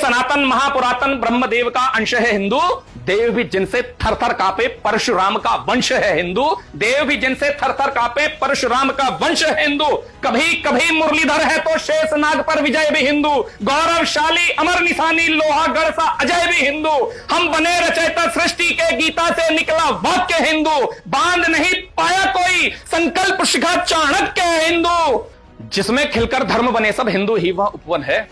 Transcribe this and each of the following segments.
सनातन महापुरातन ब्रह्मदेव का अंश है हिंदू। देव भी जिनसे थर थर कांपे परशुराम का वंश है हिंदू। देव भी जिनसे थर थर कांपे परशुराम का वंश है हिंदू। कभी कभी मुरलीधर है तो शेषनाग पर विजय भी हिंदू। गौरवशाली अमर निशानी लोहागढ़ सा अजय भी हिंदू। हम बने रचयिता सृष्टि के गीता से निकला वाक्य हिंदू। बांध नहीं पाया कोई संकल्प शिखा चाणक्य है हिंदू। जिसमें खिलकर धर्म बने सब हिंदू ही वह उपवन है।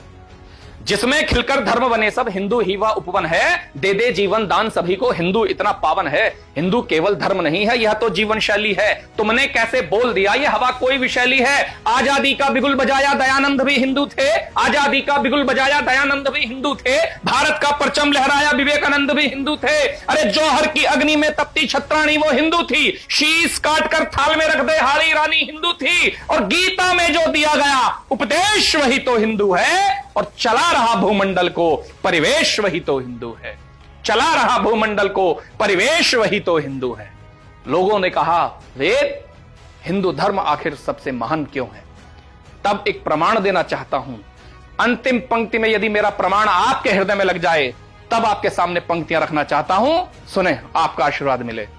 जिसमें खिलकर धर्म बने सब हिंदू ही वह उपवन है। दे दे जीवन दान सभी को हिंदू इतना पावन है। हिंदू केवल धर्म नहीं है, यह तो जीवन शैली है। तुमने कैसे बोल दिया ये हवा कोई विशैली है। आजादी का बिगुल बजाया दयानंद भी हिंदू थे। आजादी का बिगुल बजाया दयानंद भी हिंदू थे। भारत का परचम लहराया विवेकानंद भी हिंदू थे। अरे जौहर की अग्नि में तपती छत्राणी वो हिंदू थी। शीश काट कर थाल में रख दे हाड़ी रानी हिंदू थी। और गीता में जो दिया गया उपदेश वही तो हिंदू है। और चला रहा भूमंडल को परिवेश वही तो हिंदू है। चला रहा भूमंडल को परिवेश वही तो हिंदू है। लोगों ने कहा वेद हिंदू धर्म आखिर सबसे महान क्यों है। तब एक प्रमाण देना चाहता हूं। अंतिम पंक्ति में यदि मेरा प्रमाण आपके हृदय में लग जाए तब आपके सामने पंक्तियां रखना चाहता हूं। सुने, आपका आशीर्वाद मिले।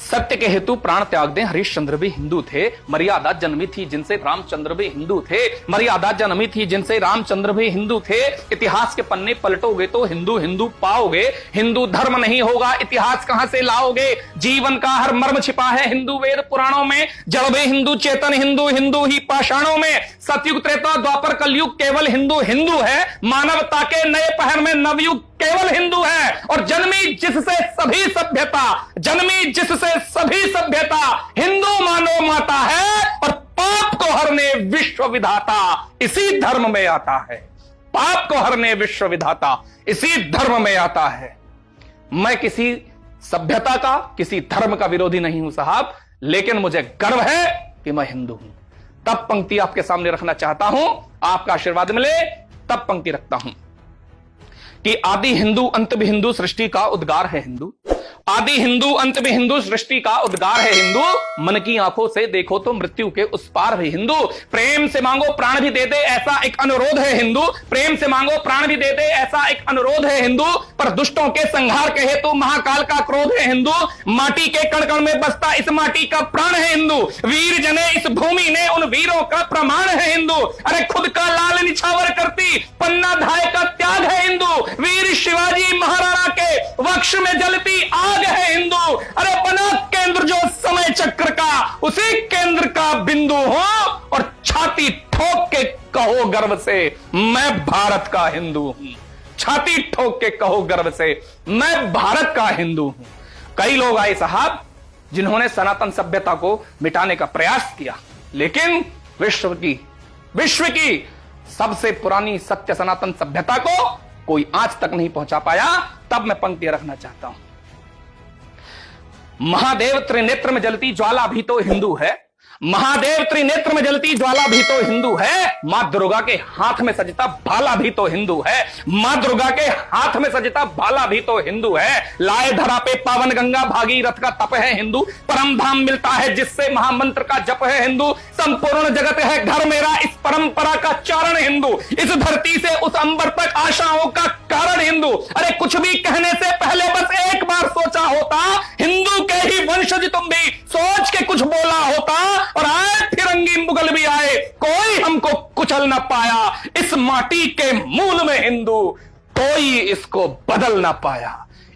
सत्य के हेतु प्राण त्याग दें हरिश्चंद्र भी हिंदू थे। मर्यादा जन्मी थी जिनसे रामचंद्र भी हिंदू थे। मर्यादा जन्मी थी जिनसे रामचंद्र भी हिंदू थे। इतिहास के पन्ने पलटोगे तो हिंदू हिंदू पाओगे। हिंदू धर्म नहीं होगा इतिहास कहां से लाओगे। जीवन का हर मर्म छिपा है हिंदू वेद पुराणों में। जड़ में हिंदू चेतन हिंदू हिंदू ही पाषाणों में। सतयुग त्रेता द्वापर कलयुग केवल हिंदू हिंदू है। मानवता के नए पहर में नवयुग केवल हिंदू है। और जन्मी जिससे सभी सभ्यता, जन्मी जिससे सभी सभ्यता हिंदू मानो माता है। और पाप को हरने विश्व विधाता इसी धर्म में आता है। पाप को हरने विश्व विधाता इसी धर्म में आता है। मैं किसी सभ्यता का किसी धर्म का विरोधी नहीं हूं साहब, लेकिन मुझे गर्व है कि मैं हिंदू हूं। तब पंक्ति आपके सामने रखना चाहता हूं। आपका आशीर्वाद मिले तब पंक्ति रखता हूं कि आदि हिंदू अंत भी हिंदू सृष्टि का उद्गार है हिंदू। आदि हिंदू अंत भी हिंदू सृष्टि का उद्गार है हिंदू। मन की आंखों से देखो तो मृत्यु के उस पार भी हिंदू। प्रेम से मांगो प्राण भी दे दे ऐसा एक अनुरोध है हिंदू। प्रेम से मांगो प्राण भी दे दे ऐसा एक अनुरोध है हिंदू। पर दुष्टों के संहार के हेतु महाकाल का क्रोध है हिंदू। माटी के कण कण में बसता इस माटी का प्राण है हिंदू। वीर जने इस भूमि ने उन वीरों का प्रमाण है हिंदू। अरे खुद का लाल निछावर करती पन्ना धाय का त्याग है हिंदू। वीर शिवाजी महाराणा के वक्ष में जलती आग है हिंदू। अरे बना केंद्र जो समय चक्र का उसी केंद्र का बिंदु हो। और छाती ठोक के कहो गर्व से मैं भारत का हिंदू हूं। छाती ठोक के कहो गर्व से मैं भारत का हिंदू हूं। कई लोग आए साहब जिन्होंने सनातन सभ्यता को मिटाने का प्रयास किया, लेकिन विश्व की सबसे पुरानी सत्य सनातन सभ्यता को कोई आज तक नहीं पहुंचा पाया। तब मैं पंक्ति रखना चाहता हूं। महादेव त्रिनेत्र में जलती ज्वाला भी तो हिंदू है। महादेव त्रिनेत्र में जलती ज्वाला भी तो हिंदू है। मां दुर्गा के हाथ में सजता भाला भी तो हिंदू है। मां दुर्गा के हाथ में सजता भाला भी तो हिंदू है। लाए धरा पे पावन गंगा भागीरथ का तप है हिंदू। परम धाम मिलता है जिससे महामंत्र का जप है हिंदू। संपूर्ण जगत है घर मेरा इस परंपरा का चारण हिंदू। इस धरती से उस अंबर तक आशाओं का कारण हिंदू। अरे कुछ भी कहने से पहले बस एक बार सोचा होता। हिंदू के ही वंशज तुम भी सोच के कुछ बोला होता। और आए फिरंगी मुगल भी आए कोई हमको कुचल ना पाया। इस माटी के मूल में हिंदू कोई इसको बदल ना पाया।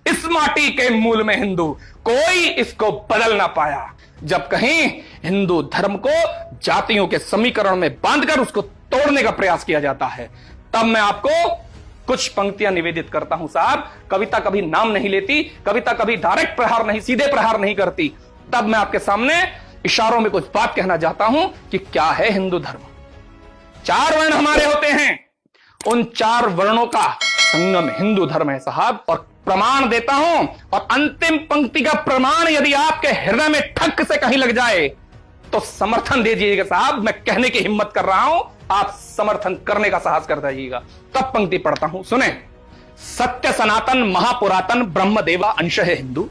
इस माटी के मूल में हिंदू कोई इसको बदल ना पाया। जब कहीं हिंदू धर्म को जातियों के समीकरण में बांधकर उसको तोड़ने का प्रयास किया जाता है, तब मैं आपको कुछ पंक्तियां निवेदित करता हूं साहब। कविता कभी नाम नहीं लेती, कविता कभी डायरेक्ट प्रहार नहीं, सीधे प्रहार नहीं करती। तब मैं आपके सामने इशारों में कुछ बात कहना चाहता हूं कि क्या है हिंदू धर्म। 4 वर्ण हमारे होते हैं, उन 4 वर्णों का संगम हिंदू धर्म है साहब। और प्रमाण देता हूं, और अंतिम पंक्ति का प्रमाण यदि आपके हृदय में ठक से कहीं लग जाए तो समर्थन दे दीजिएगा साहब। मैं कहने की हिम्मत कर रहा हूं, आप समर्थन करने का साहस कर दीजिएगा। तब पंक्ति पढ़ता हूं, सुने। सत्य सनातन महापुरातन ब्रह्मदेवा अंश है हिंदू।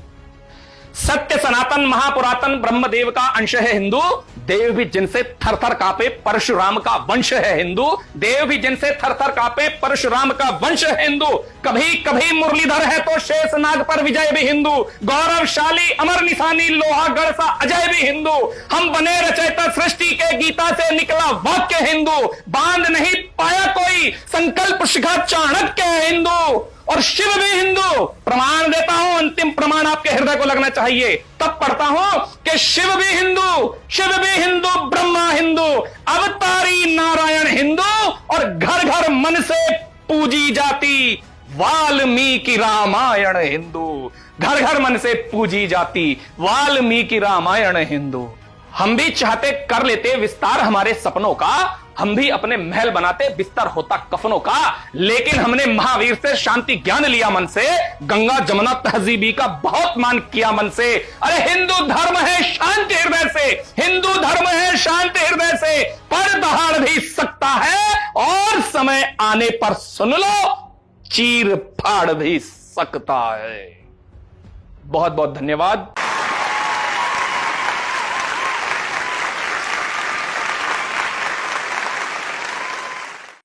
सत्य सनातन महापुरातन ब्रह्मदेव का अंश है हिंदू, देव भी जिनसे थर थर कांपे परशुराम का वंश है हिंदू, देव भी जिनसे थर थर कांपे परशुराम का वंश है हिंदू। कभी कभी मुरलीधर है तो शेषनाग पर विजय भी हिंदू, गौरवशाली अमर निशानी लोहागढ़ सा अजय भी हिंदू। हम बने रचयिता सृष्टि के गीता से निकला वाक्य हिंदू, बांध नहीं पाया कोई संकल्प शिखा चाणक्य है हिंदू। और शिव भी हिंदू, प्रमाण देता हूं, अंतिम प्रमाण आपके हृदय को लगना चाहिए, तब पढ़ता हूं कि शिव भी हिंदू, शिव भी हिंदू, ब्रह्मा हिंदू, अवतारी नारायण हिंदू, और घर घर मन से पूजी जाती वाल्मीकि रामायण हिंदू, घर घर मन से पूजी जाती वाल्मीकि रामायण हिंदू। हम भी चाहते कर लेते विस्तार हमारे सपनों का, हम भी अपने महल बनाते बिस्तर होता कफनों का, लेकिन हमने महावीर से शांति ज्ञान लिया मन से, गंगा जमुना तहजीबी का बहुत मान किया मन से। अरे हिंदू धर्म है शांति हृदय से, हिंदू धर्म है शांति हृदय से, पर दहाड़ भी सकता है और समय आने पर सुन लो चीर फाड़ भी सकता है। बहुत बहुत धन्यवाद।